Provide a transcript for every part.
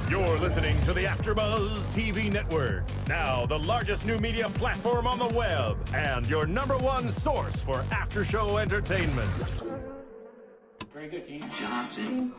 You're listening to the AfterBuzz TV network, now the largest new media platform on the web, and your #1 source for after-show entertainment. Very good, Keith Johnson.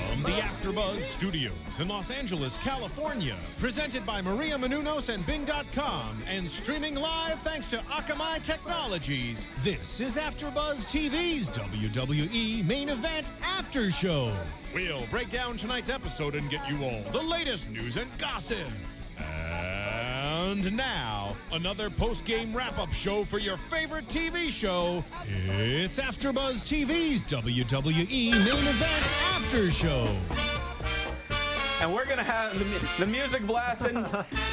From the AfterBuzz Studios in Los Angeles, California, presented by Maria Menounos and Bing.com, and streaming live thanks to Akamai Technologies, this is AfterBuzz TV's WWE Main Event After Show. We'll break down tonight's episode and get you all the latest news and gossip. And now, another post-game wrap-up show for your favorite TV show. It's AfterBuzz TV's WWE Main Event After Show. And we're going to have the music blasting.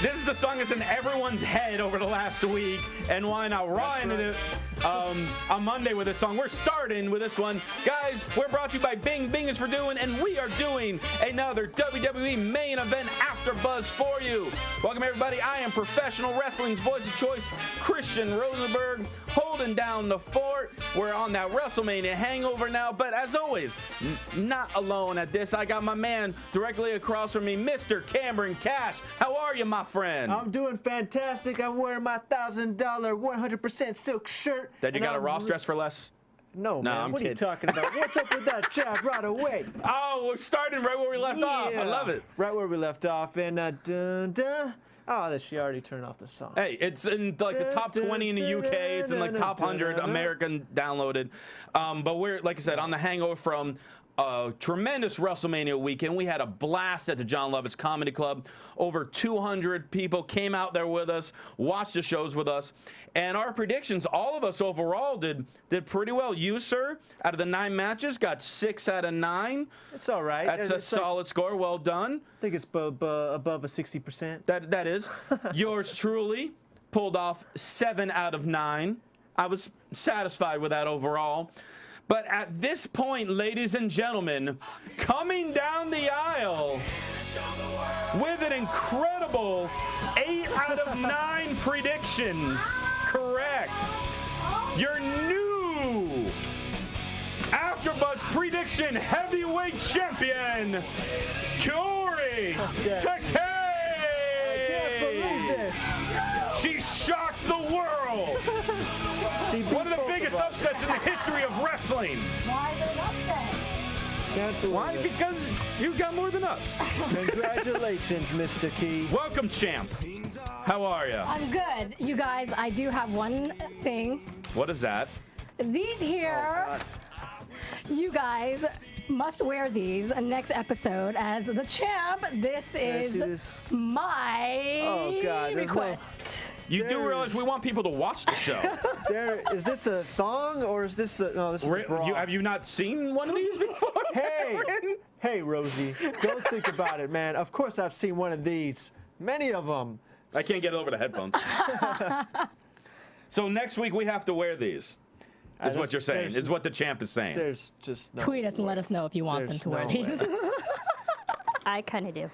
This is the song that's in everyone's head over the last week. And why not? Raw ended it on Monday with this song. We're starting with this one. Guys, we're brought to you by Bing. Bing is for doing, and we are doing another WWE Main Event AfterBuzz for you. Welcome, everybody. I am professional wrestling's voice of choice, Christian Rosenberg, holding down the fort. We're on that WrestleMania hangover now. But as always, not alone at this. I got my man directly across from me, Mr. Cameron Kash. How are you, my friend? I'm doing fantastic. I'm wearing my $1,000 100% silk shirt. That you got a Ross dress for less? No, man. I'm what kidding. are you talking about? What's up with that jab right away? Oh, we're starting right where we left off. I love it. Right where we left off. And dun, dun. Oh, she already turned off the song. Hey, it's in like the top 20 in the UK. It's in like top 100 American downloaded. But we're, like I said, on the hangover from a tremendous WrestleMania weekend. We had a blast at the John Lovitz Comedy Club. Over 200 people came out there with us, watched the shows with us. And our predictions, all of us overall did pretty well. You, sir, out of the 9 matches, got 6 out of 9. It's all right. That's a solid score. Well done. I think it's above a 60%. That is. Yours truly pulled off 7 out of 9. I was satisfied with that overall. But at this point, ladies and gentlemen, coming down the aisle with an incredible 8 out of 9 predictions correct, your new AfterBuzz prediction heavyweight champion, Kaori Takee. I can't believe this. She shocked the world. One of the biggest upsets in the history of wrestling. Why is it upset? Why? Because you got more than us. Congratulations, Mr. Key. Welcome, champ. How are you? I'm good. You guys, I do have one thing. What is that? These here, you guys must wear these next episode as the champ. This is my request. You do realize we want people to watch the show. Is this a thong or is this a... No, this is a bra. Have you not seen one of these before? Hey, Rosie, don't think about it, man. Of course I've seen one of these. Many of them. I can't get over the headphones. So next week we have to wear these. Is what you're saying. Is what the champ is saying. There's just no Tweet us and let us know if you want them to wear these. I kind of do.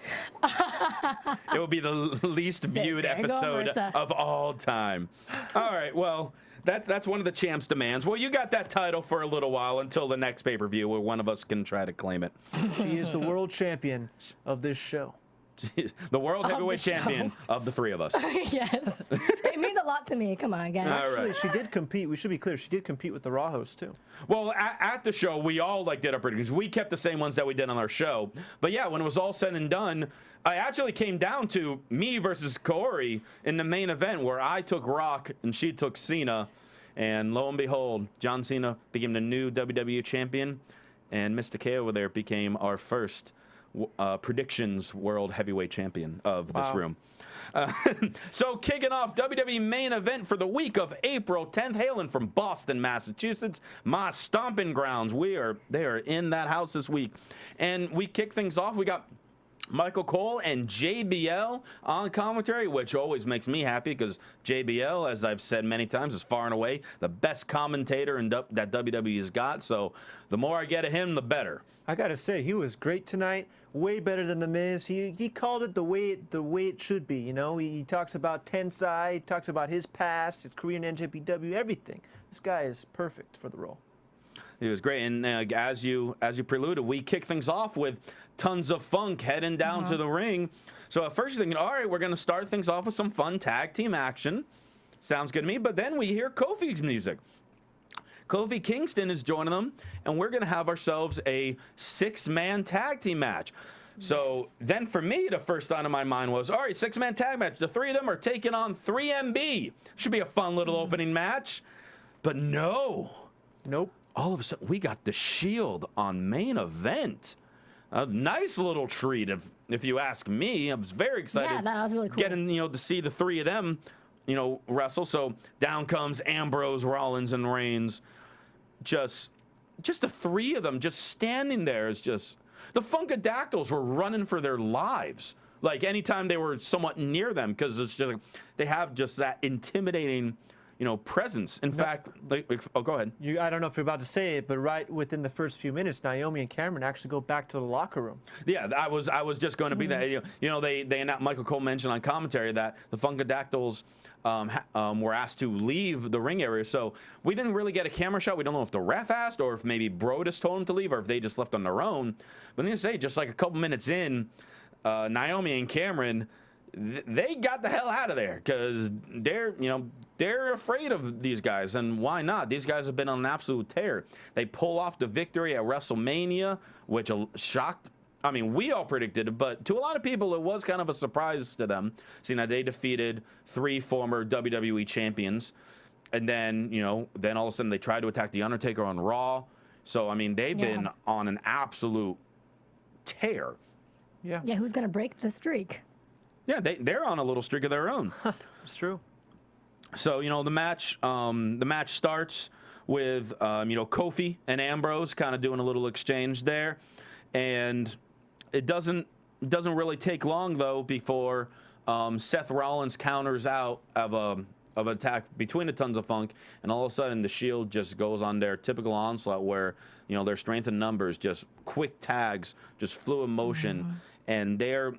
It will be the least viewed episode of all time. All right, well, that's one of the champ's demands. Well, you got that title for a little while until the next pay-per-view where one of us can try to claim it. She is the world champion of this show. The world heavyweight champion of the 3 of us. Yes. It means a lot to me. Come on, guys. Actually, she did compete. We should be clear. She did compete with the Raw host, too. Well, at the show, we all did our predictions. We kept the same ones that we did on our show. But yeah, when it was all said and done, I actually came down to me versus Kaori in the main event where I took Rock and she took Cena. And lo and behold, John Cena became the new WWE champion. And Mr. K over there became our first predictions world heavyweight champion of this room. So kicking off WWE Main Event for the week of April 10th, hailing from Boston, Massachusetts, my stomping grounds. They are in that house this week. And we kick things off. We got Michael Cole and JBL on commentary, which always makes me happy because JBL, as I've said many times, is far and away the best commentator that WWE has got. So the more I get of him, the better. I gotta say, he was great tonight. Way better than The Miz. He called it the way it should be. You know, he talks about Tensai, he talks about his past, his career in NJPW, everything. This guy is perfect for the role. He was great, and as you preluded, we kick things off with Tons of Funk heading down to the ring. So at first you're thinking, all right, we're going to start things off with some fun tag team action. Sounds good to me. But then we hear Kofi's music. Kofi Kingston is joining them, and we're going to have ourselves a 6-man tag team match. So then for me, the first thought in my mind was, all right, 6-man tag match. The 3 of them are taking on 3MB. Should be a fun little opening match. But no. Nope. All of a sudden, we got the Shield on Main Event. A nice little treat, if you ask me. I was very excited. Yeah, that was really cool. Getting, to see the 3 of them, wrestle. So down comes Ambrose, Rollins, and Reigns. Just the 3 of them just standing there is just... The Funkadactyls were running for their lives. Like, anytime they were somewhat near them, because it's just they have just that intimidating... presence. In fact, go ahead. I don't know if you're about to say it, but right within the first few minutes, Naomi and Cameron actually go back to the locker room. Yeah, I was just going to be that. They announced, Michael Cole mentioned on commentary that the Funkadactyls were asked to leave the ring area. So we didn't really get a camera shot. We don't know if the ref asked or if maybe Brodus told them to leave or if they just left on their own. But then say, just like a couple minutes in, Naomi and Cameron, they got the hell out of there because they're afraid of these guys, and why not? These guys have been on an absolute tear. They pull off the victory at WrestleMania, which shocked. I mean, we all predicted it, but to a lot of people, it was kind of a surprise to them, seeing that they defeated 3 former WWE champions, and then then all of a sudden they tried to attack The Undertaker on Raw. So I mean, they've been on an absolute tear. Yeah. Yeah, who's gonna break the streak? Yeah, they're on a little streak of their own. It's true. So the match starts with Kofi and Ambrose kind of doing a little exchange there, and it doesn't really take long though before Seth Rollins counters out of an attack between the Tons of Funk, and all of a sudden the Shield just goes on their typical onslaught where their strength in numbers, just quick tags, just fluid motion, and they're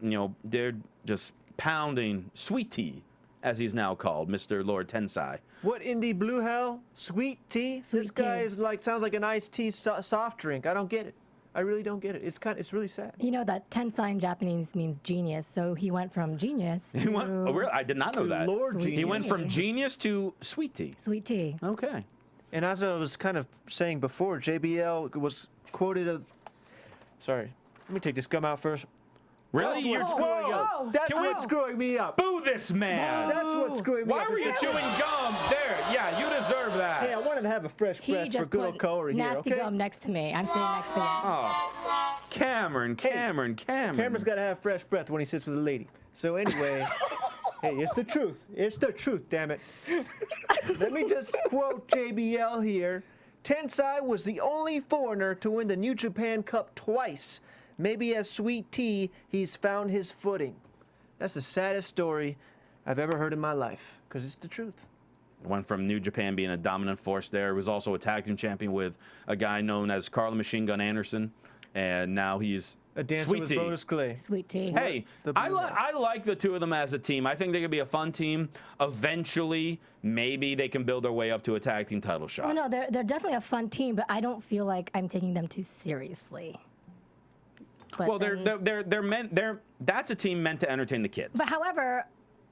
just pounding Sweet Tea, as he's now called, Mr. Lord Tensai. What indie blue hell? Sweet tea? This guy is sounds like an iced tea soft drink. I don't get it. I really don't get it. It's really sad. You know that Tensai in Japanese means genius, so he went from genius to... really? I did not know that. Lord Sweet He went from genius to Sweet Tea. Sweet tea. Okay. And as I was kind of saying before, JBL was quoted Sorry. Let me take this gum out first. Really? You're screwing up. That's what's screwing me up. Boo this man! That's what's screwing me up. Why were you chewing gum? There. Yeah, you deserve that. Hey, I wanted to have a fresh He breath for just good old put Kaori here, nasty okay? gum next to me. I'm sitting next to him. Oh. Cameron's Cameron's got to have fresh breath when he sits with a lady. So anyway, hey, it's the truth. It's the truth, damn it. Let me just quote JBL here. Tensai was the only foreigner to win the New Japan Cup twice. Maybe as Sweet Tea, he's found his footing. That's the saddest story I've ever heard in my life, because it's the truth. Went from New Japan being a dominant force there. He was also a tag team champion with a guy known as Carl the Machine Gun Anderson, and now he's A dancer Sweet with Tea. Brodus Clay. Sweet tea. Hey, The I blue like the 2 of them as a team. I think they could be a fun team. Eventually, maybe they can build their way up to a tag team title shot. Oh no, they're definitely a fun team, but I don't feel like I'm taking them too seriously. But Well, then- that's a team meant to entertain the kids. But however,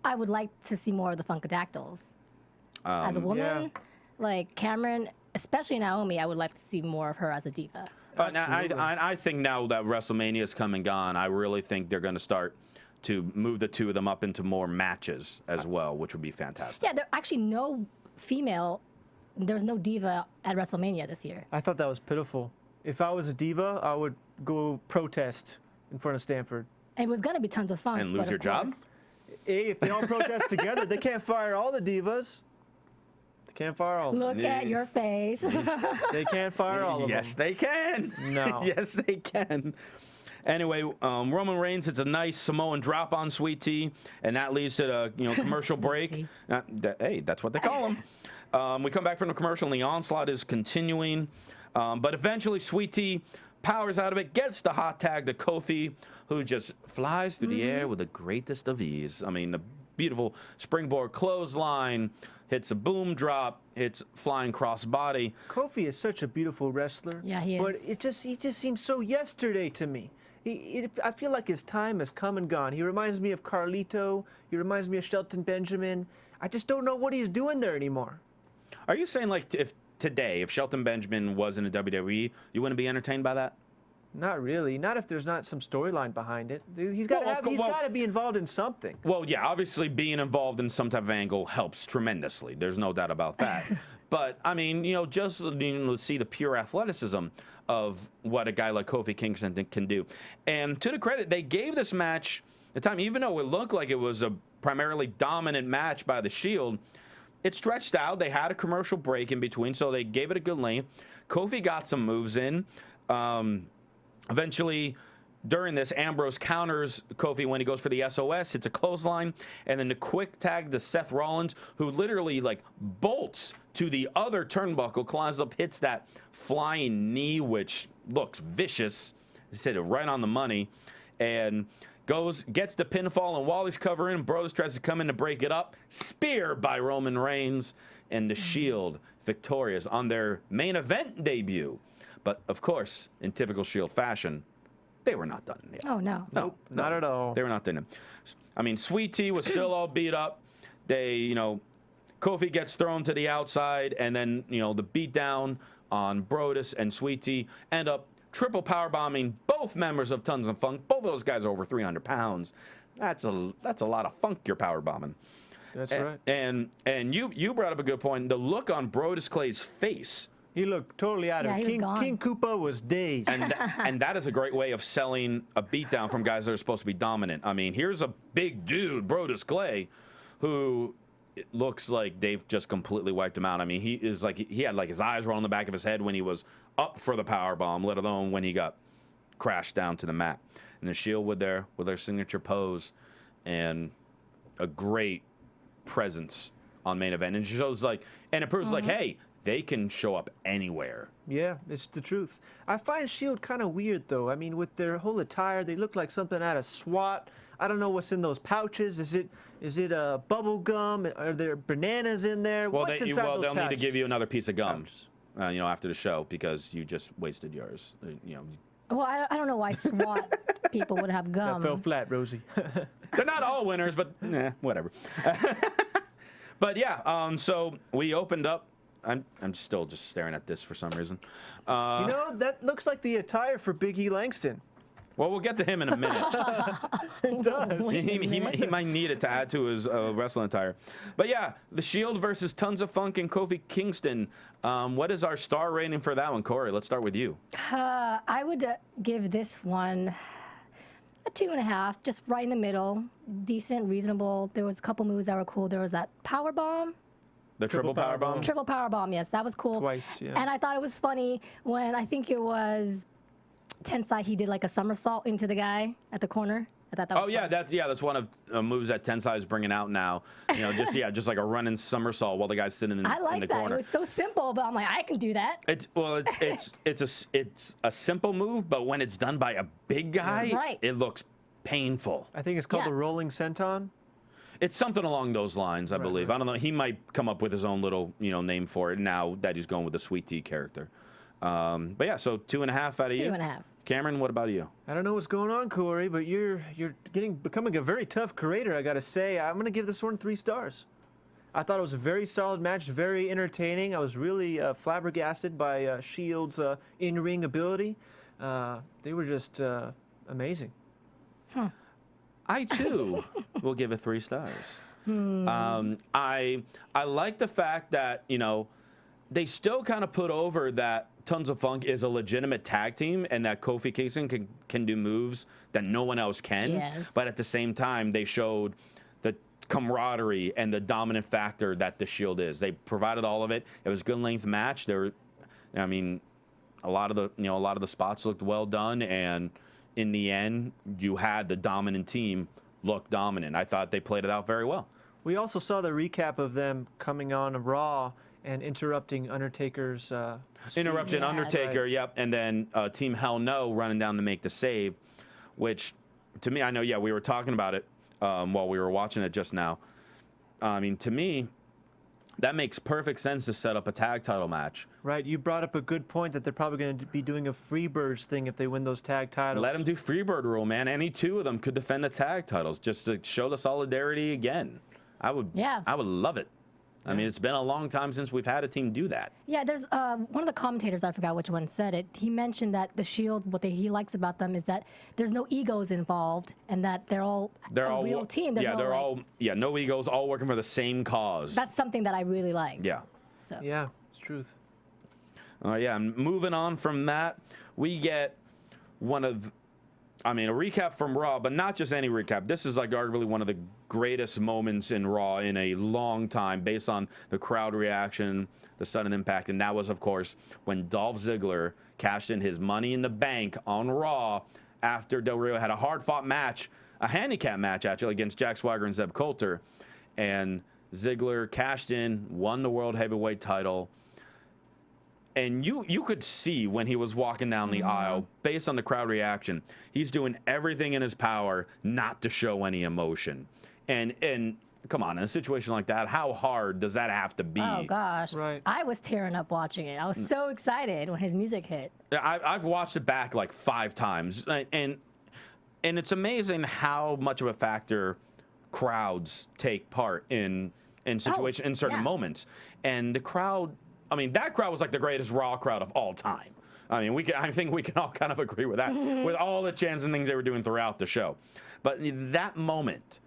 I would like to see more of the Funkadactyls. As a woman, yeah. like Cameron, especially Naomi, I would like to see more of her as a diva. Now, I think now that WrestleMania's come and gone, I really think they're going to start to move the 2 of them up into more matches as well, which would be fantastic. Yeah, there actually no female. There's no diva at WrestleMania this year. I thought that was pitiful. If I was a diva, I would go protest in front of Stanford. It was gonna be Tons of Fun. And lose but your of job? course- Hey, if they all protest together, they can't fire all the divas. They can't fire all of them. Look at your face. They can't fire all of Yes, them. they can. No. Yes, they can. Anyway, Roman Reigns hits a nice Samoan drop on Sweet Tea, and that leads to the commercial break. Hey, that's what they call him. We come back from the commercial, and the onslaught is continuing. But eventually, Sweet Tea powers out of it, gets the hot tag to Kofi, who just flies through the air with the greatest of ease. I mean, the beautiful springboard clothesline, hits a boom drop, hits flying crossbody. Kofi is such a beautiful wrestler. Yeah, he But is. he just seems so yesterday to me. I feel like his time has come and gone. He reminds me of Carlito. He reminds me of Shelton Benjamin. I just don't know what he's doing there anymore. Are you saying, like, if Shelton Benjamin was in the WWE, you wouldn't be entertained by that? Not really. Not if there's not some storyline behind it. He's got to be involved in something. Well, yeah, obviously being involved in some type of angle helps tremendously. There's no doubt about that. But, I mean, just to see the pure athleticism of what a guy like Kofi Kingston can do. And to the credit, they gave this match the time, even though it looked like it was a primarily dominant match by the Shield, it stretched out. They had a commercial break in between, so they gave it a good length. Kofi got some moves in. Eventually, during this, Ambrose counters Kofi when he goes for the SOS. Hits a clothesline, and then the quick tag to Seth Rollins, who literally bolts to the other turnbuckle, climbs up, hits that flying knee, which looks vicious. He said it right on the money, and gets the pinfall, and while he's covering, Brodus tries to come in to break it up. Spear by Roman Reigns, and the Shield victorious on their main event debut. But, of course, in typical Shield fashion, they were not done yet. Oh, no. Nope, not at all. They were not done. I mean, Sweet Tea was still all beat up. Kofi gets thrown to the outside, and then, the beatdown on Brodus and Sweet Tea end up triple powerbombing both members of Tons of Funk. Both of those guys are over 300 pounds. That's a lot of funk you're powerbombing. That's right. And you brought up a good point. The look on Brodus Clay's face. He looked totally out of it. King Koopa was dazed. And that is a great way of selling a beatdown from guys that are supposed to be dominant. I mean, here's a big dude, Brodus Clay, who it looks like they've just completely wiped him out. I mean, he had his eyes rolling the back of his head when he was up for the power bomb, let alone when he got crashed down to the mat. And the Shield with their signature pose and a great presence on main event, and it shows and it proves hey, they can show up anywhere. Yeah, it's the truth. I find Shield kind of weird though. I mean, with their whole attire, they look like something out of SWAT. I don't know what's in those pouches. Is it bubble gum? Are there bananas in there? What's inside those they'll pouches? need to give you another piece of gum, after the show, because you just wasted yours. Well, I don't know why SWAT people would have gum. That fell flat, Rosie. They're not all winners, but whatever. But yeah, so we opened up. I'm still just staring at this for some reason. That looks like the attire for Big E Langston. Well, we'll get to him in a minute. It does. He might need it to add to his wrestling attire. But yeah, the Shield versus Tons of Funk and Kofi Kingston. What is our star rating for that one, Corey? Let's start with you. I would give this one a 2.5, just right in the middle. Decent, reasonable. There was a couple moves that were cool. There was that power bomb. The triple power bomb? Triple power bomb, yes. That was cool. Twice, yeah. And I thought it was funny when I think it was Tensai, he did a somersault into the guy at the corner. I thought that was funny. That's one of moves that Tensai is bringing out now. Just like a running somersault while the guy's sitting in the corner. I like that. It was so simple, but I'm like, I can do that. It's a simple move, but when it's done by a big guy, right, it looks painful. I think it's called the rolling senton. It's something along those lines, I believe. Right. I don't know. He might come up with his own little, name for it now that he's going with the Sweet Tea character. But yeah, so 2.5 out of you. 2.5. Cameron, what about you? I don't know what's going on, Corey, but you're becoming a very tough creator, I gotta say. I'm gonna give this one 3 stars. I thought it was a very solid match, very entertaining. I was really flabbergasted by Shield's in-ring ability. They were just amazing. I too will give it 3 stars. I like the fact that they still kind of put over that Tons of Funk is a legitimate tag team and that Kofi Kingston can do moves that no one else can. Yes. But at the same time, they showed the camaraderie and the dominant factor that the Shield is. They provided all of it. It was a good length match. A lot of the spots looked well done, and in the end, you had the dominant team look dominant. I thought they played it out very well. We also saw the recap of them coming on Raw and interrupting Undertaker's Interrupting Yeah, Undertaker, right. yep, and then Team Hell No running down to make the save, which to me, I know, yeah, we were talking about it while we were watching it just now. I mean, to me, that makes perfect sense to set up a tag title match. Right, you brought up a good point that they're probably going to be doing a Freebirds thing if they win those tag titles. Let them do Freebird rule, man. Any two of them could defend the tag titles just to show the solidarity again. I would love it. I mean, it's been a long time since we've had a team do that. Yeah, there's one of the commentators, I forgot which one said it. He mentioned that the Shield, he likes about them is that there's no egos involved, and that they're all a real team. No egos, all working for the same cause. That's something that I really like. Yeah. So. Yeah, it's truth. Yeah, and moving on from that, we get a recap from Raw, but not just any recap. This is like arguably one of the greatest moments in Raw in a long time based on the crowd reaction, the sudden impact. And that was, of course, when Dolph Ziggler cashed in his Money in the Bank on Raw after Del Rio had a hard-fought match, a handicap match, actually, against Jack Swagger and Zeb Coulter. And Ziggler cashed in, won the World Heavyweight title. And you could see when he was walking down the aisle, based on the crowd reaction, he's doing everything in his power not to show any emotion. And come on, in a situation like that, how hard does that have to be? Oh gosh, Right. I was tearing up watching it. I was so excited when his music hit. I've watched it back like 5 times, and it's amazing how much of a factor crowds take part in situations in certain moments. And the crowd. I mean, that crowd was like the greatest Raw crowd of all time. I mean, I think we can all kind of agree with that, with all the chants and things they were doing throughout the show. But that moment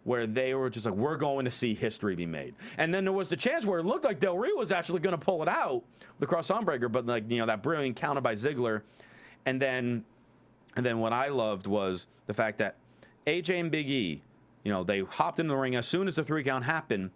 where they were just like, we're going to see history be made. And then there was the chance where it looked like Del Rio was actually going to pull it out, the cross arm breaker, but like, that brilliant counter by Ziggler. And then what I loved was the fact that AJ and Big E, they hopped in the ring as soon as the 3 count happened,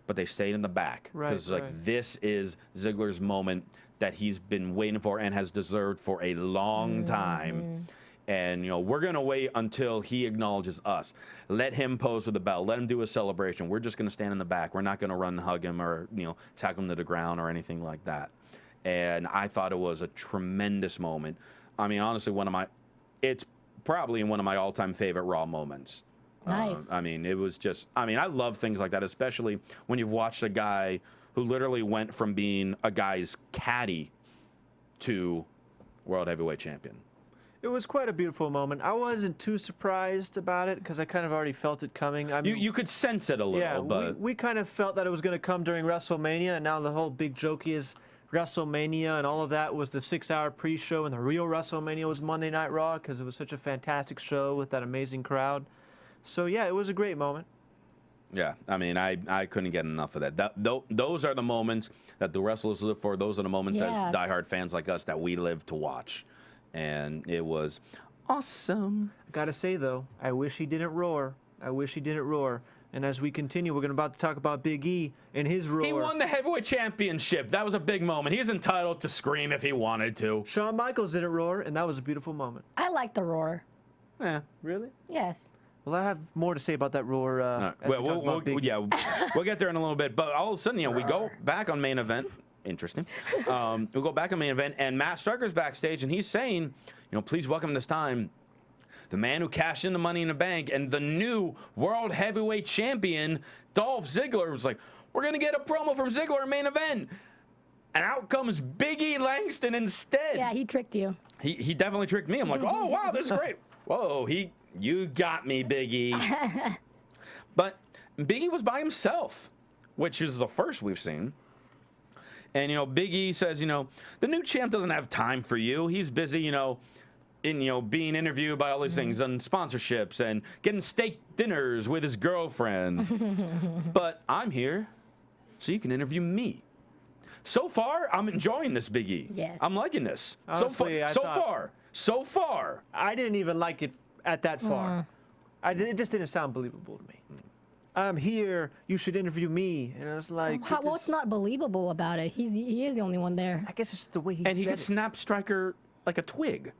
but they stayed in the back because this is Ziggler's moment that he's been waiting for and has deserved for a long time. And we're gonna wait until he acknowledges us. Let him pose with the belt. Let him do a celebration. We're just gonna stand in the back. We're not gonna run and hug him or tackle him to the ground or anything like that. And I thought it was a tremendous moment. I mean, honestly, it's probably one of my all-time favorite Raw moments. Nice. I mean, it was just, I love things like that, especially when you've watched a guy who literally went from being a guy's caddy to World Heavyweight Champion. It was quite a beautiful moment. I wasn't too surprised about it because I kind of already felt it coming. I mean, You could sense it a little, yeah, but we kind of felt that it was going to come during WrestleMania, and now the whole big joke is WrestleMania and all of that was the 6-hour pre-show, and the real WrestleMania was Monday Night Raw because it was such a fantastic show with that amazing crowd. So, yeah, it was a great moment. yeah, I mean, I couldn't get enough of that. Those are the moments that the wrestlers live for. Those are the moments as Yes. diehard fans like us that we live to watch. And it was awesome. Gotta say, though, I wish he didn't roar. I wish he didn't roar. And as we continue, we're about to talk about Big E and his roar. He won the heavyweight championship. That was a big moment. He's entitled to scream if he wanted to. Shawn Michaels didn't roar, and that was a beautiful moment. I like the roar. Yeah. Really? Yes. Well, I have more to say about that roar. As we talk about Big E. We'll get there in a little bit. But all of a sudden, we go back on main event. Interesting. We'll go back on main event, and Matt Striker's backstage, and he's saying, please welcome this time the man who cashed in the Money in the Bank and the new World Heavyweight Champion, Dolph Ziggler. Was like, we're going to get a promo from Ziggler in main event. And out comes Big E Langston instead. Yeah, he tricked you. He definitely tricked me. I'm like, oh, wow, this is great. Whoa, you got me, Big E. But Big E was by himself, which is the first we've seen. And, Big E says, the new champ doesn't have time for you. He's busy, being interviewed by all these things and sponsorships and getting steak dinners with his girlfriend. But I'm here so you can interview me. So far, I'm enjoying this, Big E. Yes. I'm liking this. Honestly, So far. I didn't even like it at that far. It just didn't sound believable to me. I'm here. You should interview me. And I was like, What's not believable about it? He is the only one there. I guess it's the way he And he said could snap Striker like a twig.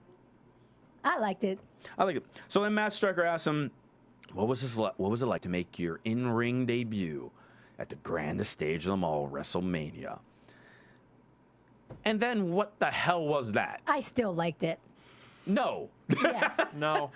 I liked it. I like it. So then Matt Striker asked him, what was it like to make your in-ring debut at the grandest stage of them all, WrestleMania? And then what the hell was that? I still liked it. No. Yes. No.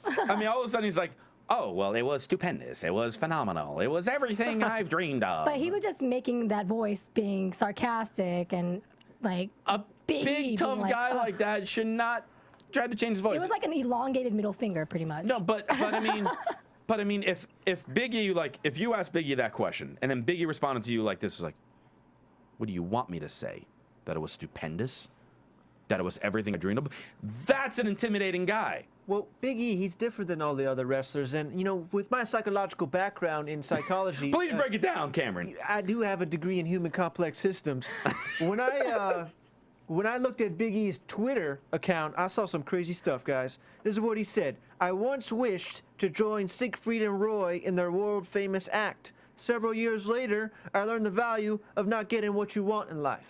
I mean, all of a sudden he's like, oh, well, it was stupendous. It was phenomenal. It was everything I've dreamed of. But he was just making that voice being sarcastic and like a big big tough like, guy like that should not try to change his voice. It was like an elongated middle finger, pretty much. No, but I mean, if Big E, like, if you asked Big E that question and then Big E responded to you like this, is like, what do you want me to say? That it was stupendous? That it was everything I dreamed of? That's an intimidating guy. Well, Big E, he's different than all the other wrestlers. And, you know, with my psychological background in psychology... Please break it down, Cameron. I do have a degree in human complex systems. When I looked at Big E's Twitter account, I saw some crazy stuff, guys. This is what he said. I once wished to join Siegfried and Roy in their world-famous act. Several years later, I learned the value of not getting what you want in life.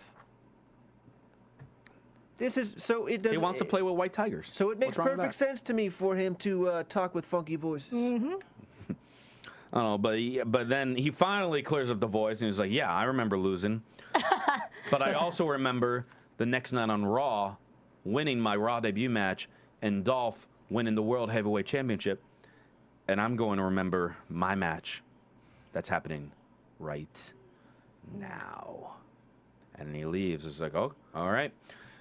This is so it does. He wants to play with white tigers. So it makes perfect sense to me for him to talk with funky voices. Mm-hmm. I don't know, but then he finally clears up the voice and he's like, yeah, I remember losing. But I also remember the next night on Raw, winning my Raw debut match and Dolph winning the World Heavyweight Championship. And I'm going to remember my match that's happening right now. And he leaves. It's like, oh, all right.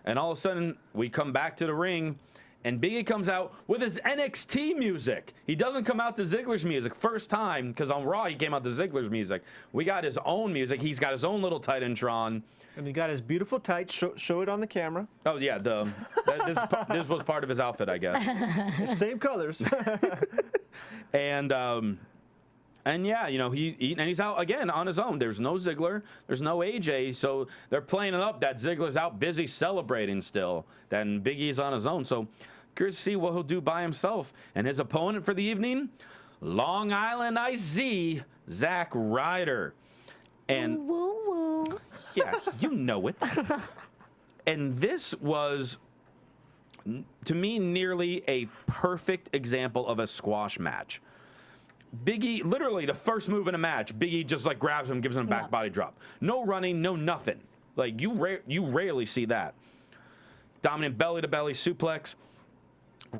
And all of a sudden, we come back to the ring, and Big E comes out with his NXT music. He doesn't come out to Ziggler's music. First time, because on Raw, he came out to Ziggler's music. We got his own music. He's got his own little Titantron. And he got his beautiful tights. Show it on the camera. Oh, yeah. This was part of his outfit, I guess. Same colors. And yeah, you know, he's out again on his own. There's no Ziggler, there's no AJ, so they're playing it up that Ziggler's out busy celebrating still. Then Big E's on his own. So curious to see what he'll do by himself. And his opponent for the evening, Long Island IZ, Zack Ryder. And Woo woo. yeah, you know it. And this was, to me, nearly a perfect example of a squash match. Big E, literally the first move in a match, Big E just like grabs him, gives him a back body drop. No running, no nothing. Like you rarely see that. Dominant belly to belly suplex.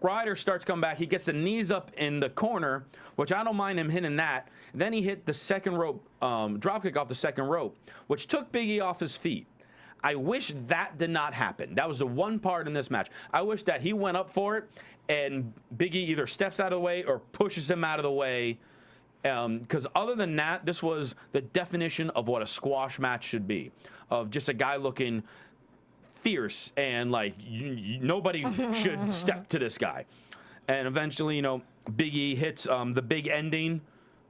Ryder starts coming back. He gets the knees up in the corner, which I don't mind him hitting that. Then he hit the second rope, drop kick off the second rope, which took Big E off his feet. I wish that did not happen. That was the one part in this match. I wish that he went up for it and Big E either steps out of the way or pushes him out of the way. Because other than that, this was the definition of what a squash match should be. Of just a guy looking fierce and like nobody should step to this guy. And eventually, you know, Big E hits the big ending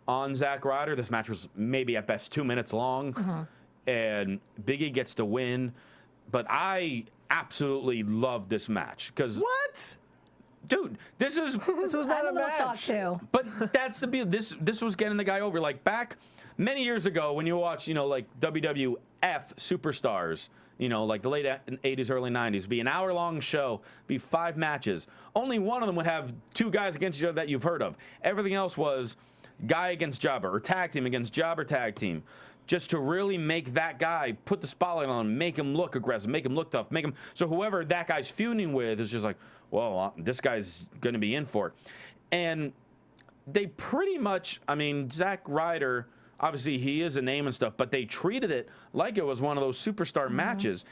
on Zack Ryder. This match was maybe at best 2 minutes long. And Big E gets to win. But I absolutely loved this match. Because What? Dude, this was not I'm a a little shocked match. too. But that's the beauty. This was getting the guy over. Like back many years ago when you watch, you know, like WWF Superstars, you know, like the late 80s, early 90s, be an hour-long show, be 5 matches. Only one of them would have 2 guys against each other that you've heard of. Everything else was guy against jobber or tag team against jobber tag team. Just to really make that guy, put the spotlight on him, make him look aggressive, make him look tough, make him so whoever that guy's feuding with is just like, well, this guy's going to be in for it. And they pretty much, I mean, Zack Ryder, obviously he is a name and stuff, but they treated it like it was one of those superstar matches.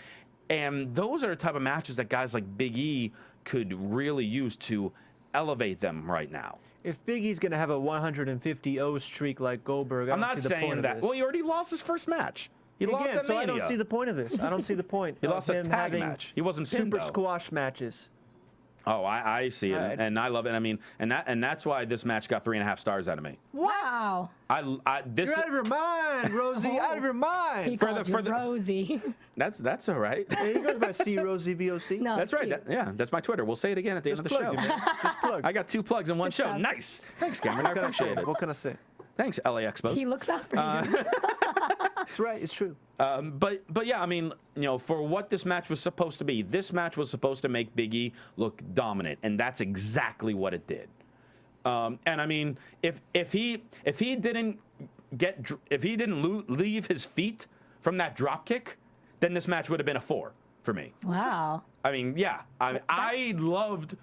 And those are the type of matches that guys like Big E could really use to elevate them right now. If Big E's going to have a 150-0 streak like Goldberg, I I'm don't not see the point saying of that. this. Well, he already lost his first match. He lost Again, at so I Mania. don't see the point of this. I don't see the point. He of lost a him tag having match. He wasn't pinned, super though. squash matches. Oh, I see it, Right. and I love it. I mean, and that's why this match got 3.5 stars out of me. Wow. This You're out of your mind, Rosie. Out of your He mind. called you Rosie. that's all right. Hey, you guys by C Rosie VOC. No, That's right. cute. Yeah, that's my Twitter. We'll say it again at the end of the Plug show. it, man. Just plug. I got 2 plugs in one show. stuff. Nice. Thanks, Cameron. I appreciate it. What can I say? Thanks, LA Expos. He looks out for you. That's right. It's true. But yeah, I mean, for what this match was supposed to be, this match was supposed to make Big E look dominant, and that's exactly what it did. And I mean, if he didn't leave his feet from that drop kick, then this match would have been a 4 for me. Wow. I mean, yeah, I loved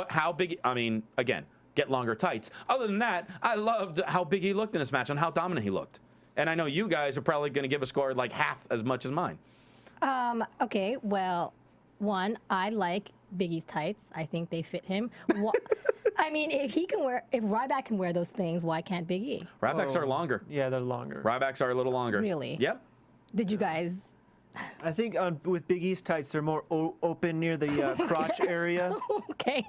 how Big. I mean, again, get longer tights. Other than that, I loved how Big E looked in this match and how dominant he looked. And I know you guys are probably going to give a score like half as much as mine. Okay, well, one, I like Big E's tights. I think they fit him. I mean, if Ryback can wear those things, why can't Big E? Rybacks are longer. Yeah, they're longer. Rybacks are a little longer. Really? Yep. Did you guys? I think with Big E's tights, they're more open near the crotch area. Okay.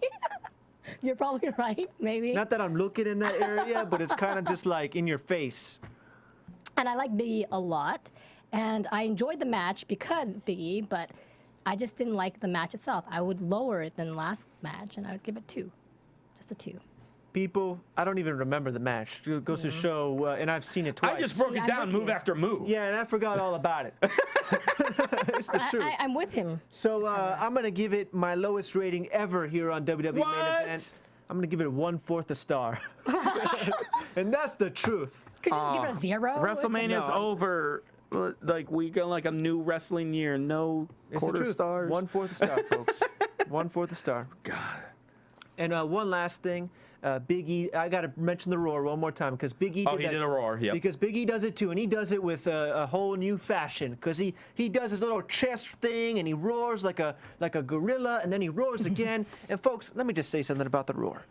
You're probably right, maybe. Not that I'm looking in that area, but it's kind of just like in your face. And I like Big E a lot. And I enjoyed the match because of Big E, but I just didn't like the match itself. I would lower it than last match, and I would give it 2. Just a 2. People, I don't even remember the match. It goes to show, and I've seen it twice. I just broke it I'm down with move you. after move. Yeah, and I forgot all about it. It's the truth. I'm with him. So I'm going to give it my lowest rating ever here on WWE Main Event. I'm going to give it a 1/4 a star. And that's the truth. Could you just give it a 0? WrestleMania's No. over. Like, we got like a new wrestling year. No It's the quarter truth. stars. 1/4 a star, folks. 1/4 a star. God. And one last thing. Big E, I got to mention the roar one more time because Big E He did a roar, yep. Because Big E does it too, and he does it with a whole new fashion because he does his little chest thing and he roars like a gorilla, and then he roars again. And folks, let me just say something about the roar.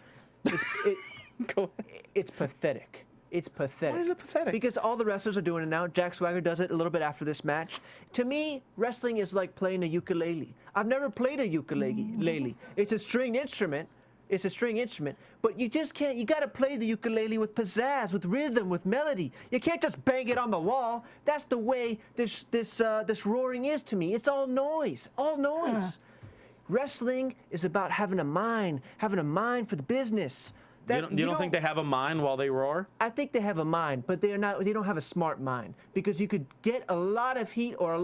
It's pathetic. It's pathetic. Why is it pathetic? Because all the wrestlers are doing it now. Jack Swagger does it a little bit after this match. To me, wrestling is like playing a ukulele. I've never played a ukulele. It's a stringed instrument. It's a string instrument, but you just can't. You got to play the ukulele with pizzazz, with rhythm, with melody. You can't just bang it on the wall. That's the way this roaring is to me. It's all noise, all noise. Wrestling is about having a mind for the business. You don't think they have a mind while they roar? I think they have a mind, but they don't have a smart mind, because you could get a lot of heat or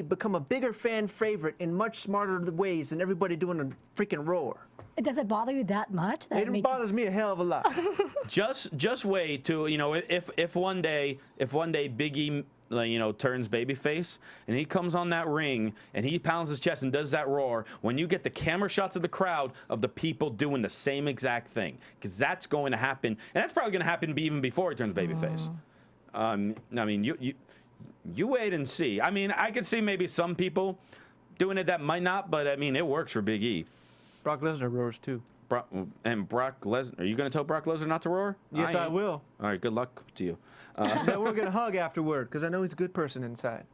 become a bigger fan favorite in much smarter ways than everybody doing a freaking roar. Does it bother you that much? It bothers me a hell of a lot. Just wait to if one day Big E turns babyface and he comes on that ring and he pounds his chest and does that roar, when you get the camera shots of the crowd of the people doing the same exact thing, because that's going to happen, and that's probably going to happen even before he turns babyface. I mean, you wait and see. I mean, I could see maybe some people doing it that might not, but I mean, it works for Big E. Brock Lesnar roars too. And Brock Lesnar, are you going to tell Brock Lesnar not to roar? Yes, I will. All right, good luck to you. Then we're gonna hug afterward because I know he's a good person inside.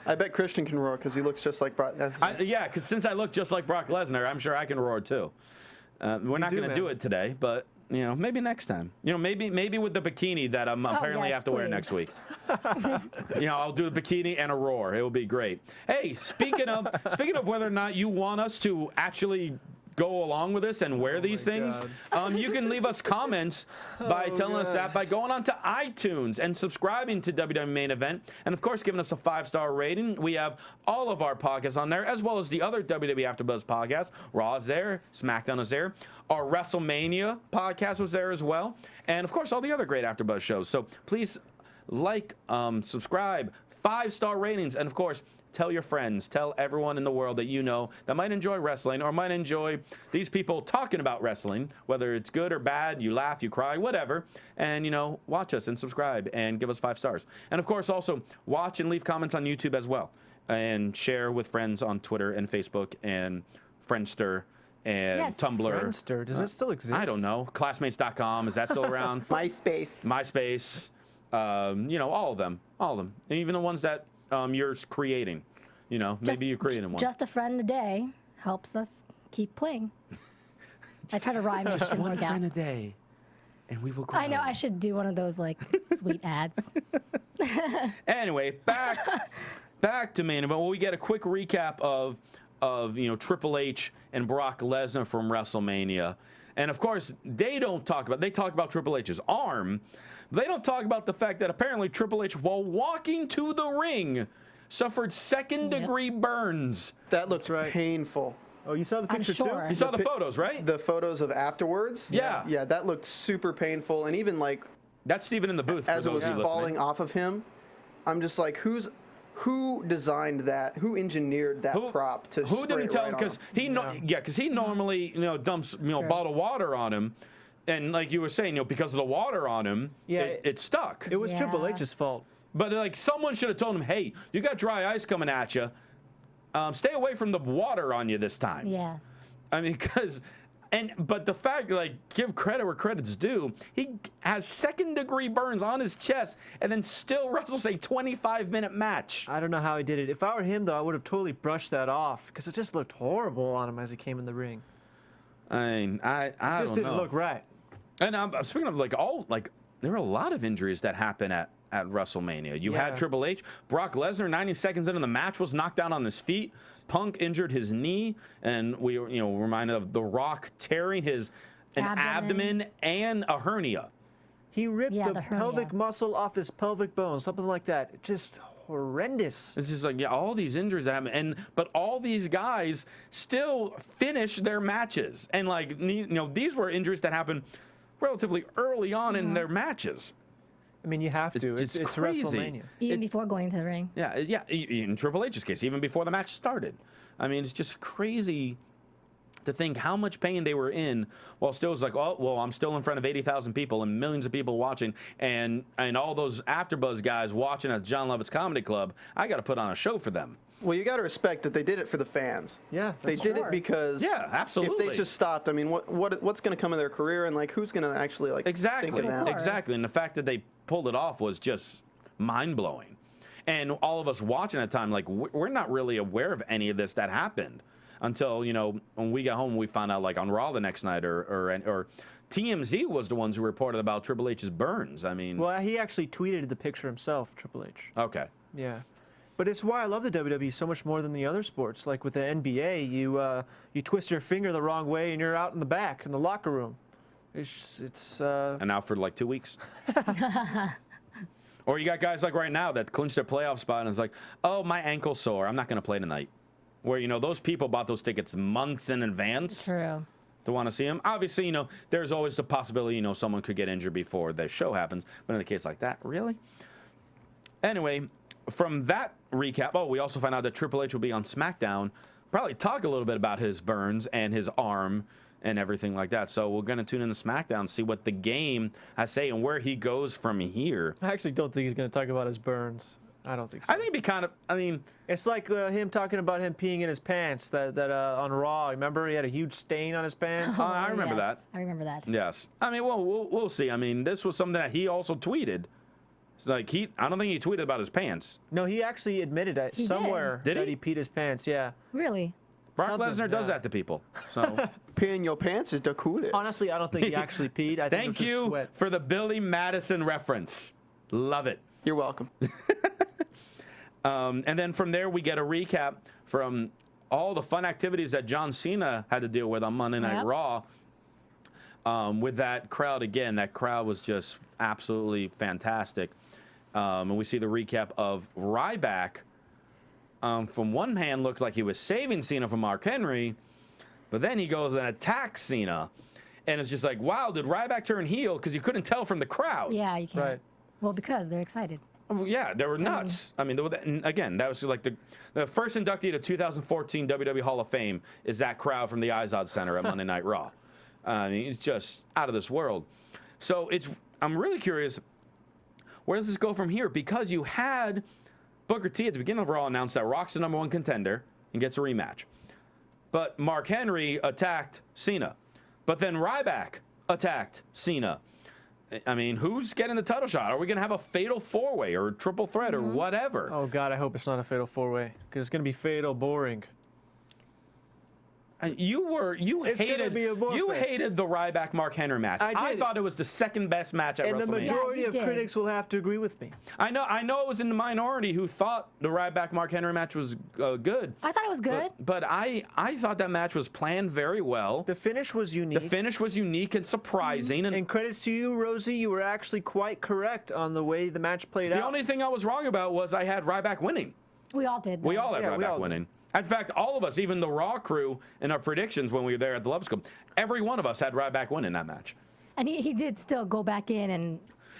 I bet Christian can roar because he looks just like Brock Lesnar. Yeah, because since I look just like Brock Lesnar, I'm sure I can roar too. We're not going to do it today, but maybe next time. Maybe with the bikini that I'm apparently yes, have to wear please. next week. I'll do a bikini and a roar. It will be great. Hey, speaking of whether or not you want us to actually go along with this and wear these things, you can leave us comments by telling us that by going on to iTunes and subscribing to WWE Main Event, and of course giving us a 5-star rating. We have all of our podcasts on there, as well as the other WWE AfterBuzz podcasts. Raw is there, SmackDown is there, our WrestleMania podcast was there as well, and of course all the other great AfterBuzz shows. So please subscribe, 5-star ratings, and of course tell your friends, tell everyone in the world that you know that might enjoy wrestling or might enjoy these people talking about wrestling, whether it's good or bad, you laugh, you cry, whatever, and watch us and subscribe and give us 5 stars. And of course also watch and leave comments on YouTube as well, and share with friends on Twitter and Facebook and Friendster and Tumblr. Friendster, does it still exist? I don't know. Classmates.com, is that still around? MySpace. All of them. And even the ones that you're creating. Maybe you're creating one. Just a friend a day helps us keep playing. I try to rhyme. Just one friend a day, and we will grow. I know I should do one of those sweet ads. Anyway, back to Main Event. Well, we get a quick recap of Triple H and Brock Lesnar from WrestleMania. And of course, they talk about Triple H's arm. They don't talk about the fact that apparently Triple H, while walking to the ring, suffered second-degree burns. That looks painful. Oh, you saw the picture sure. too? You saw the photos, right? The photos of afterwards? Yeah. Yeah, that looked super painful. And even like That's Steven in the booth. as for it was those of you falling listening. off of him, I'm just like, who designed that? Who engineered that prop to Who spray didn't it tell right him? on Because he normally dumps bottled water on him, and like you were saying, because of the water on him, it stuck. It was Yeah. Triple H's fault. But like someone should have told him, hey, you got dry ice coming at you. Stay away from the water on you this time. Yeah. I mean, but the fact, like, give credit where credit's due, he has second-degree burns on his chest and then still wrestles a 25-minute match. I don't know how he did it. If I were him, though, I would have totally brushed that off because it just looked horrible on him as he came in the ring. I mean, I It don't just didn't know. look right. And I'm speaking of there were a lot of injuries that happen at WrestleMania. You had Triple H, Brock Lesnar, 90 seconds into the match was knocked down on his feet. Punk injured his knee, and we were reminded of The Rock tearing an abdomen and a hernia. He ripped Yeah, the the hernia. pelvic muscle off his pelvic bone, something like that. Just horrendous. It's just like all these injuries that happen, but all these guys still finish their matches, and like these were injuries that happened relatively early on in their matches. I mean, you have to. It's It's crazy. WrestleMania. Even before going into the ring. Yeah. In Triple H's case, even before the match started. I mean, it's just crazy to think how much pain they were in while still was like, oh, well, I'm still in front of 80,000 people and millions of people watching, and all those AfterBuzz guys watching at John Lovett's Comedy Club. I got to put on a show for them. Well, you got to respect that they did it for the fans. Yeah, They that's did true. it because absolutely. if they just stopped, I mean, what's going to come of their career, and like who's going to actually like think of them? Exactly. And the fact that they pulled it off was just mind-blowing. And all of us watching at the time, like, we're not really aware of any of this that happened until, when we got home, we found out, like, on Raw the next night, or TMZ was the ones who reported about Triple H's burns. I mean... Well, he actually tweeted the picture himself, Triple H. Okay. Yeah. But it's why I love the WWE so much more than the other sports. Like with the NBA, you twist your finger the wrong way and you're out in the back in the locker room. And out for like 2 weeks. Or you got guys like right now that clinched their playoff spot and it's like, oh, my ankle's sore. I'm not going to play tonight. Where, those people bought those tickets months in advance. True. To want to see them. Obviously, there's always the possibility, someone could get injured before the show happens. But in a case like that, really? Anyway, from that recap, we also found out that Triple H will be on SmackDown. Probably talk a little bit about his burns and his arm and everything like that. So we're going to tune in to SmackDown, see what the game has to say and where he goes from here. I actually don't think he's going to talk about his burns. I don't think so. I think it'd be it's like him talking about him peeing in his pants that on Raw. Remember, he had a huge stain on his pants. I remember that. I remember that. Yes. I mean, we'll see. I mean, this was something that he also tweeted. It's like I don't think he tweeted about his pants. No, he actually admitted it He somewhere did. that Did he? he peed his pants. Yeah. Really? Brock Something, Lesnar does yeah. that to people. So Peeing your pants is the coolest. Honestly, I don't think he actually peed. I think it thank was just you sweat. for the Billy Madison reference. Love it. You're welcome. And then from there, we get a recap from all the fun activities that John Cena had to deal with on Monday Night Raw. With that crowd again, that crowd was just absolutely fantastic. And we see the recap of Ryback. From one hand, looked like he was saving Cena from Mark Henry, but then he goes and attacks Cena. And it's just like, wow, did Ryback turn heel? Because you couldn't tell from the crowd. Yeah, you can't. Right. Well, because they're excited. Yeah, they were nuts. I mean, again, that was like the first inductee to 2014 WWE Hall of Fame is that crowd from the Izod Center at Monday Night Raw. I mean, it's just out of this world. So I'm really curious, where does this go from here? Because you had Booker T at the beginning of Raw announced that Rock's the #1 contender and gets a rematch. But Mark Henry attacked Cena. But then Ryback attacked Cena. I mean, who's getting the title shot? Are we going to have a fatal four-way or a triple threat or whatever? Oh, God, I hope it's not a fatal four-way because it's going to be fatal boring. You It's gonna hated be a war you fest. hated the Ryback Mark Henry match. I did. thought it was the second best match at And the WrestleMania. majority you of did. critics will have to agree with me. I know it was in the minority who thought the Ryback Mark Henry match was good. I thought it was good. But I thought that match was planned very well. The finish was unique. The finish was unique and surprising. And credits to you, Rosie. You were actually quite correct on the way the match played the out. only thing I was wrong about was I had Ryback winning. We all did. We though. all had Yeah, we Ryback all did. winning. In fact, all of us, even the Raw crew in our predictions when we were there at the Love Scope, every one of us had Ryback winning that match. And he did still go back in and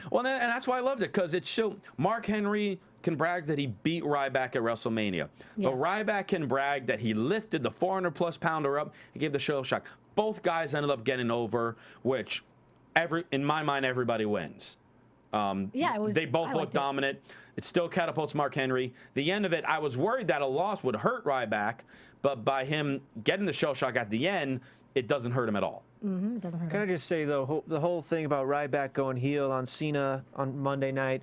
Well, and that's why I loved it, because it showed Mark Henry can brag that he beat Ryback at WrestleMania. Yeah. But Ryback can brag that he lifted the 400-plus pounder up and gave the show a shock. Both guys ended up getting over, which, in my mind, everybody wins. yeah, it was. They both I look liked it. dominant. It still catapults Mark Henry. The end of it, I was worried that a loss would hurt Ryback, but by him getting the shell shock at the end, it doesn't hurt him at all. It doesn't hurt. Can I him. just say, though, the whole thing about Ryback going heel on Cena on Monday night,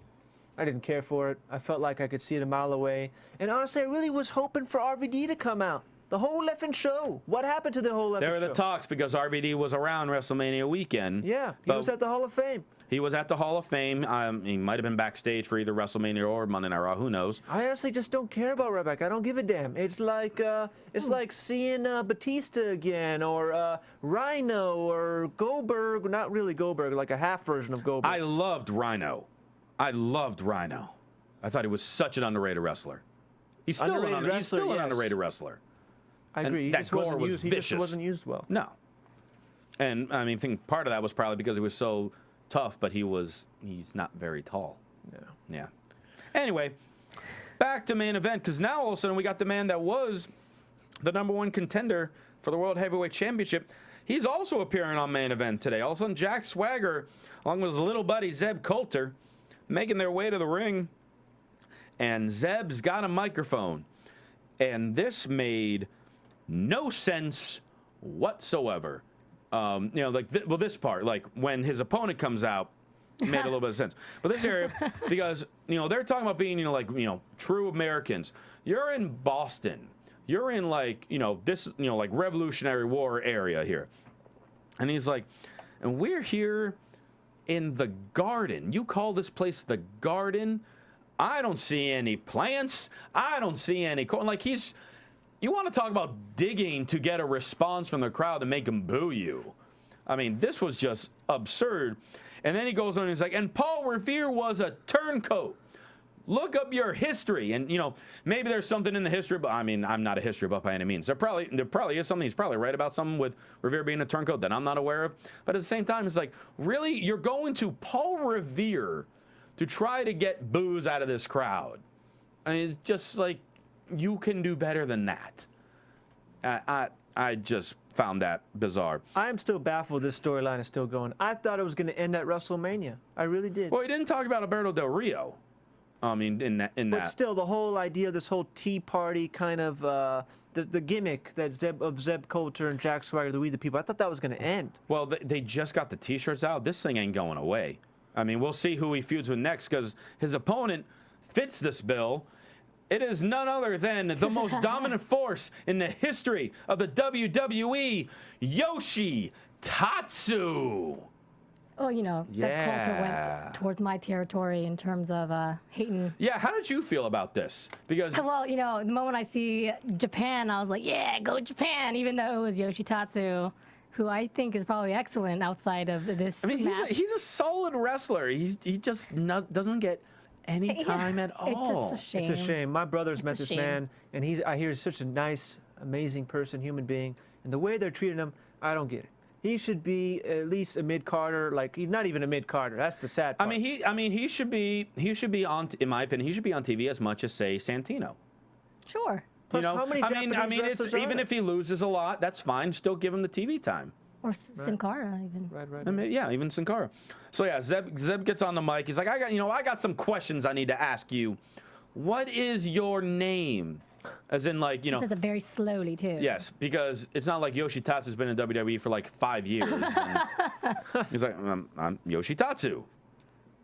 I didn't care for it. I felt like I could see it a mile away. And honestly, I really was hoping for RVD to come out. The whole effing show. What happened to the whole effing show? There were the talks because RVD was around WrestleMania weekend. Yeah, he but was at the Hall of Fame. He was at the Hall of Fame. He might have been backstage for either WrestleMania or Monday Night Raw. Who knows? I honestly just don't care about Ryback. I don't give a damn. It's like seeing Batista again, or Rhino, or Goldberg. Not really Goldberg, like a half version of Goldberg. I loved Rhino. I thought he was such an underrated wrestler. He's still Underrated he's still wrestler, an yes. underrated wrestler. I agree. He that just gore wasn't was used. He just vicious. wasn't used well. No. And I think part of that was probably because he was so tough, but he's not very tall. Yeah. Yeah. Anyway, back to main event, because now all of a sudden we got the man that was the #1 contender for the World Heavyweight Championship. He's also appearing on main event today. All of a sudden, Jack Swagger, along with his little buddy Zeb Coulter, making their way to the ring. And Zeb's got a microphone. And this made no sense whatsoever. This part, like when his opponent comes out, made a little bit of sense. But this area, because, they're talking about being, true Americans. You're in Boston. You're in this, Revolutionary War area here. And he's like, and we're here in the garden. You call this place the garden? I don't see any plants. I don't see any corn. You want to talk about digging to get a response from the crowd to make them boo you. I mean, this was just absurd. And then he goes on and he's like, and Paul Revere was a turncoat. Look up your history. And, maybe there's something in the history, but I mean, I'm not a history buff by any means. There probably is something. He's probably right about something with Revere being a turncoat that I'm not aware of. But at the same time, it's like, really? You're going to Paul Revere to try to get boos out of this crowd? I mean, it's just like, you can do better than that. I just found that bizarre. I am still baffled this storyline is still going. I thought it was going to end at WrestleMania. I really did. Well, he didn't talk about Alberto Del Rio. I mean, in that. But still, the whole idea of this whole Tea Party kind of the gimmick that Zeb Coulter and Jack Swagger, the We the People, I thought that was going to end. Well, they just got the T-shirts out. This thing ain't going away. I mean, we'll see who he feuds with next, because his opponent fits this bill. It is none other than the most dominant force in the history of the WWE, Yoshi Tatsu. Well, Zeb Coulter went towards my territory in terms of hating. Yeah, how did you feel about this? Because Well, the moment I see Japan, I was like, yeah, go Japan, even though it was Yoshi Tatsu, who I think is probably excellent outside of this match. he's a solid wrestler. He just doesn't get any time at all. It's just a shame. It's a shame. My brother's met a this shame. man, and I hear he's such a nice, amazing person, human being, and the way they're treating him, I don't get it. He should be at least a mid-carder. He's not even a mid-carder. That's the sad part. He should be on. In my opinion, he should be on TV as much as, say, Santino. Sure. Plus, how many Japanese it's wrestlers are even there? if he loses a lot, that's fine. Still give him the TV time. Or Sin Cara, even. Right. I mean, yeah, even Sin Cara. So yeah, Zeb gets on the mic. He's like, I got some questions I need to ask you. What is your name? As in, He says it very slowly too. Yes, because it's not like Yoshi Tatsu's been in WWE for 5 years. He's like, I'm Yoshi Tatsu.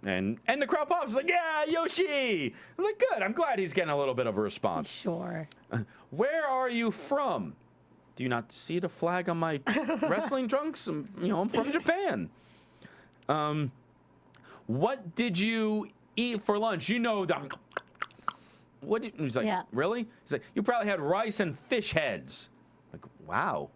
And the crowd pops. It's like, yeah, Yoshi. I'm like, good. I'm glad he's getting a little bit of a response. Sure. Where are you from? Do you not see the flag on my wrestling trunks? You know, I'm from Japan. What did you eat for lunch? You know, he's like, Yeah. really? He's like, you probably had rice and fish heads. Like, wow,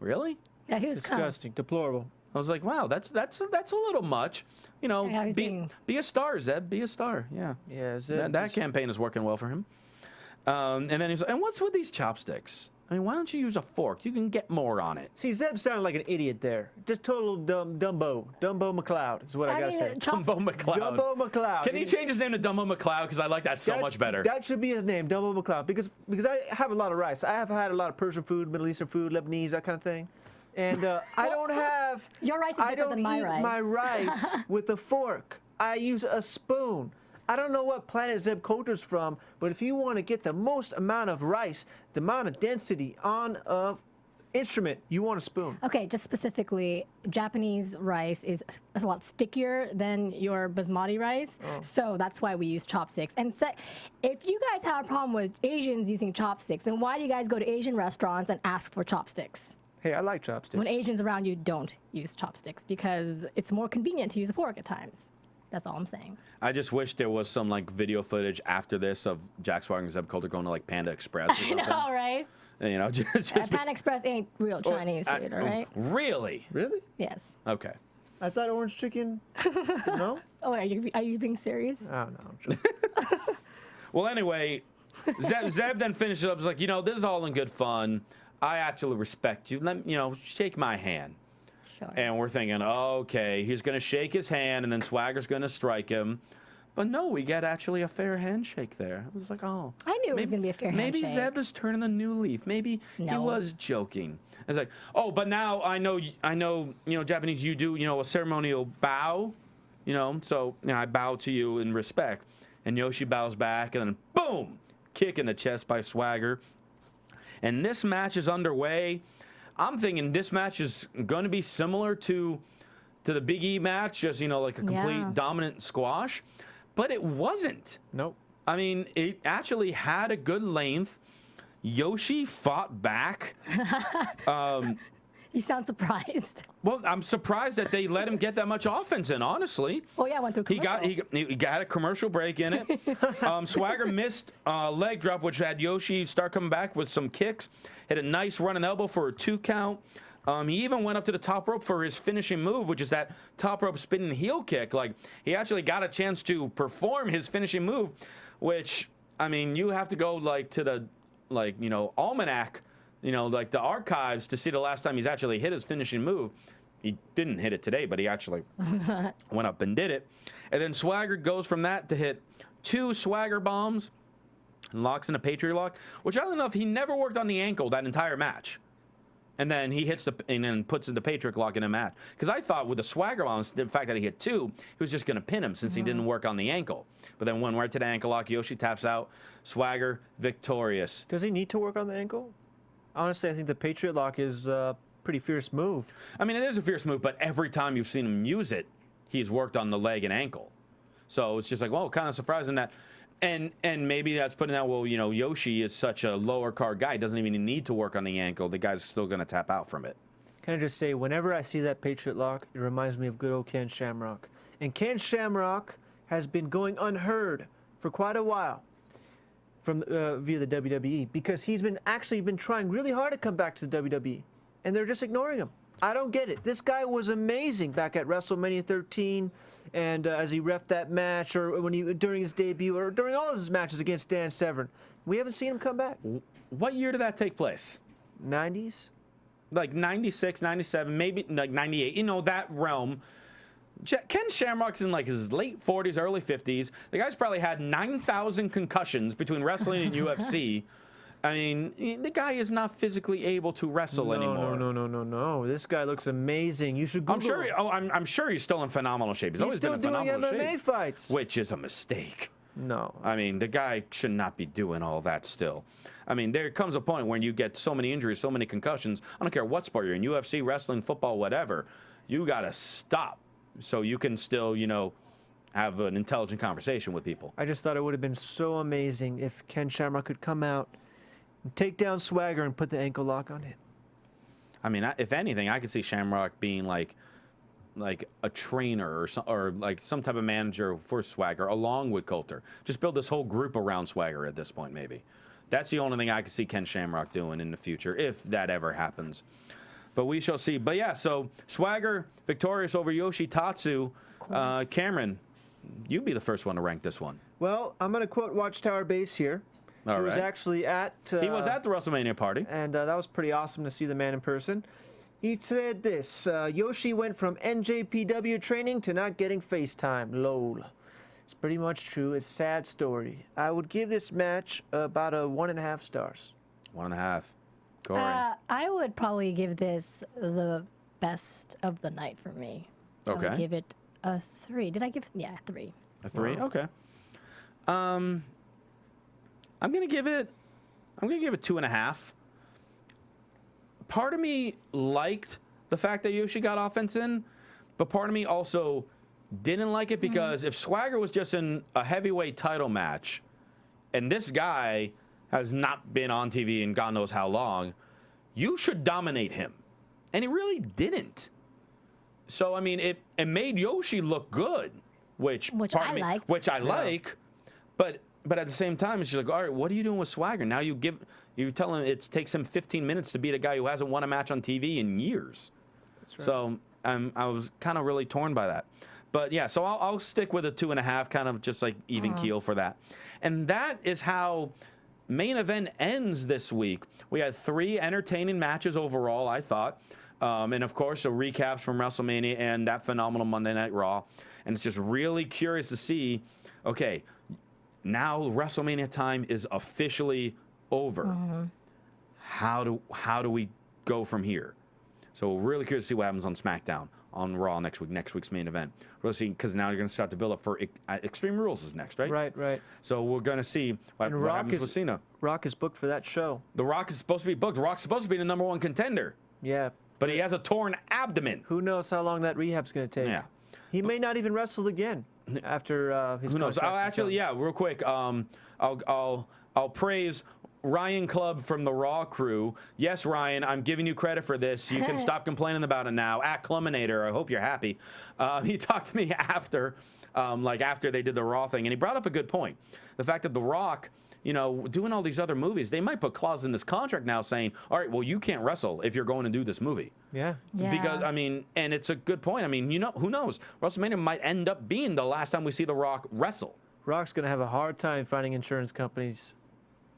really? Yeah, he was Disgusting. Deplorable. I was like, wow, that's a little much. You know, Yeah, he's being- be a star, Zeb. Be a star. Yeah. Yeah, Zeb That is- campaign is working well for him. And then he's like, and what's with these chopsticks? I mean, why don't you use a fork? You can get more on it. See, Zeb sounded like an idiot there. Just total Dumbo. Dumbo McLeod is what I gotta say. Dumbo McLeod. Dumbo McLeod. Can he change his name to Dumbo McLeod? Because I like that so much better. That should be his name, Dumbo McLeod, because I have a lot of rice. I have had a lot of Persian food, Middle Eastern food, Lebanese, that kind of thing. And I don't have. Your rice is I different don't than my eat rice. my rice with a fork. I use a spoon. I don't know what planet Zeb Coulter's from, but if you want to get the most amount of rice, the amount of density on a instrument, you want a spoon. Okay, just specifically, Japanese rice is a lot stickier than your basmati rice, so that's why we use chopsticks. And if you guys have a problem with Asians using chopsticks, then why do you guys go to Asian restaurants and ask for chopsticks? Hey, I like chopsticks. When Asians around you don't use chopsticks because it's more convenient to use a fork at times. That's all I'm saying. I just wish there was some like video footage after this of Jack Swagger and Zeb Coulter going to like Panda Express or I something. know, right? And, you know, just Pan Express ain't real Chinese food, right? Really? Really? Yes. Okay. I thought orange chicken. No? Oh, are you being serious? Oh, no. I'm joking. Well, anyway, Zeb then finishes up. He's like, you know, this is all in good fun. I actually respect you. Shake my hand. Sure. And we're thinking, okay, he's going to shake his hand, and then Swagger's going to strike him. But no, we get actually a fair handshake there. I was like, oh. I knew it was going to be a fair Maybe handshake. Zeb is turning a new leaf. Maybe he No. was joking. I was like, oh, but now I know, Japanese, you do, a ceremonial bow, so I bow to you in respect. And Yoshi bows back, and then boom, kick in the chest by Swagger. And this match is underway. I'm thinking this match is going to be similar to the Big E match, just, like a complete dominant squash. But it wasn't. Nope. I mean, it actually had a good length. Yoshi fought back. You sound surprised. Well, I'm surprised that they let him get that much offense in, honestly. Oh, yeah, I went through commercial. He got a commercial break in it. Swagger missed a leg drop, which had Yoshi start coming back with some kicks. Hit a nice running elbow for a 2 count. He even went up to the top rope for his finishing move, which is that top rope spinning heel kick. Like, he actually got a chance to perform his finishing move, which, I mean, you have to go, like, to the, almanac, like the archives to see the last time he's actually hit his finishing move. He didn't hit it today, but he actually went up and did it. And then Swagger goes from that to hit 2 Swagger bombs and locks in a Patriot lock, which I don't know if he never worked on the ankle that entire match. And then he hits and then puts in the Patriot lock in a match. Because I thought with the Swagger bombs, the fact that he hit 2, he was just going to pin him since he didn't work on the ankle. But then went right to the ankle lock. Yoshi taps out. Swagger victorious. Does he need to work on the ankle? Honestly, I think the Patriot lock is a pretty fierce move. I mean, it is a fierce move, but every time you've seen him use it, he's worked on the leg and ankle. So it's just like, well, kind of surprising that. And maybe that's putting out, well, Yoshi is such a lower card guy. He doesn't even need to work on the ankle. The guy's still going to tap out from it. Can I just say, whenever I see that Patriot lock, it reminds me of good old Ken Shamrock. And Ken Shamrock has been going unheard for quite a while from via the WWE because he's been trying really hard to come back to the WWE, and they're just ignoring him. I don't get it. This guy was amazing back at WrestleMania 13, and as he reffed that match, or during his debut, or during all of his matches against Dan Severn. We haven't seen him come back. What year did that take place? 90s? Like 96, 97, maybe like 98, that realm. Ken Shamrock's in like his late 40s, early 50s. The guy's probably had 9,000 concussions between wrestling and UFC. I mean, the guy is not physically able to wrestle anymore. No. This guy looks amazing. You should Google him. I'm sure he's still in phenomenal shape. He's always been in phenomenal still doing MMA shape. fights. Which is a mistake. No. I mean, the guy should not be doing all that still. I mean, there comes a point when you get so many injuries, so many concussions. I don't care what sport you're in, UFC, wrestling, football, whatever. You got to stop so you can still, have an intelligent conversation with people. I just thought it would have been so amazing if Ken Shamrock could come out and take down Swagger and put the ankle lock on him. I mean, if anything, I could see Shamrock being like a trainer or like some type of manager for Swagger along with Coulter. Just build this whole group around Swagger at this point, maybe. That's the only thing I could see Ken Shamrock doing in the future, if that ever happens. But we shall see. But yeah, so Swagger victorious over Yoshi Tatsu. Cameron, you be the first one to rank this one. Well, I'm going to quote Watchtower Base here. He was actually at... he was at the WrestleMania party. And that was pretty awesome to see the man in person. He said this, Yoshi went from NJPW training to not getting FaceTime. Lol. It's pretty much true. It's a sad story. I would give this match about a 1.5 stars. 1.5. Kaori. I would probably give this the best of the night for me. Okay. I would give it a 3. Did I give? Yeah, 3. A 3. Wow. Okay. I'm gonna give it 2.5. Part of me liked the fact that Yoshi got offense in, but part of me also didn't like it because if Swagger was just in a heavyweight title match, and this guy has not been on TV in God knows how long, you should dominate him. And he really didn't. So, I mean, it made Yoshi look good, which I like, but at the same time, it's just like, all right, what are you doing with Swagger? Now you tell him it takes him 15 minutes to beat a guy who hasn't won a match on TV in years. That's right. So I was kind of really torn by that. But yeah, so I'll stick with a 2.5, kind of just like even keel for that. And that is how Main Event ends this week. We had 3 entertaining matches overall, I thought. And of course, the recaps from WrestleMania and that phenomenal Monday Night Raw. And it's just really curious to see, okay, now WrestleMania time is officially over. How do we go from here? So we're really curious to see what happens on SmackDown, on Raw next week's Main Event. We'll see, because now you're going to start to build up for Extreme Rules is next, right? Right. So we're going to see what happens with Cena. Rock is booked for that show. The Rock is supposed to be booked. The Rock's supposed to be the #1 contender. Yeah. But he has a torn abdomen. Who knows how long that rehab's going to take? Yeah. He may not even wrestle again after his. Who knows? I'll actually, real quick. I'll praise Ryan Clubb from the Raw crew. Yes, Ryan, I'm giving you credit for this. You can stop complaining about it now. At Cluminator, I hope you're happy. He talked to me after they did the Raw thing, and he brought up a good point. The fact that The Rock, doing all these other movies, they might put clauses in this contract now saying, all right, well, you can't wrestle if you're going to do this movie. Yeah. Because, I mean, and it's a good point. I mean, who knows? WrestleMania might end up being the last time we see The Rock wrestle. Rock's going to have a hard time finding insurance companies.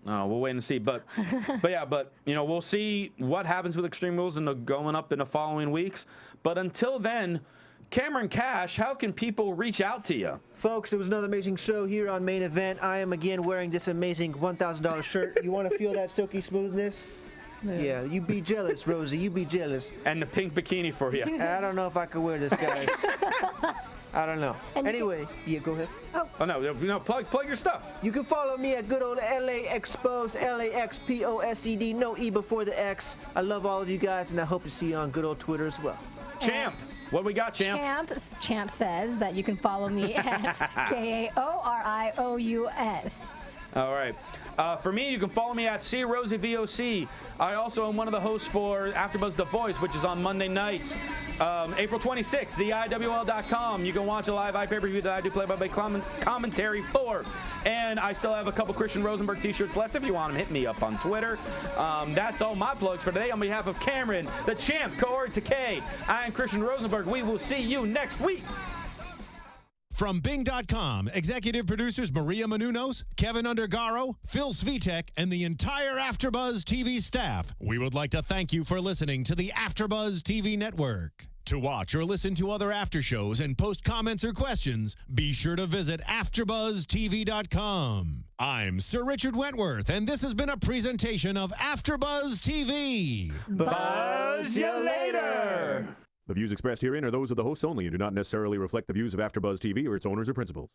Oh, we'll wait and see. But we'll see what happens with Extreme Rules going up in the following weeks. But until then, Cameron Kash, how can people reach out to you? Folks, it was another amazing show here on Main Event. I am again wearing this amazing $1,000 shirt. You want to feel that silky smoothness? Smooth. Yeah, you be jealous, Rosie. You be jealous. And the pink bikini for you. I don't know if I could wear this, guys. I don't know. Anyway, go ahead. Oh no, plug your stuff. You can follow me at good old LA Exposed, LAXPOSED, no E before the X. I love all of you guys, and I hope to see you on good old Twitter as well. Champ, what we got, Champ? Champ says that you can follow me at KAORIOUS. All right. For me, you can follow me at CRosieVOC. I also am one of the hosts for AfterBuzz The Voice, which is on Monday nights. April 26th, theiwl.com. You can watch a live iPay-per-view that I do play-by-play commentary for. And I still have a couple Christian Rosenberg t-shirts left. If you want them, hit me up on Twitter. That's all my plugs for today. On behalf of Cameron, the champ, Kaori Takee, I am Christian Rosenberg. We will see you next week. From Bing.com, executive producers Maria Menounos, Kevin Undergaro, Phil Svitek, and the entire AfterBuzz TV staff, we would like to thank you for listening to the AfterBuzz TV network. To watch or listen to other after shows and post comments or questions, be sure to visit AfterBuzzTV.com. I'm Sir Richard Wentworth, and this has been a presentation of AfterBuzz TV. Buzz you later! The views expressed herein are those of the hosts only and do not necessarily reflect the views of AfterBuzz TV or its owners or principals.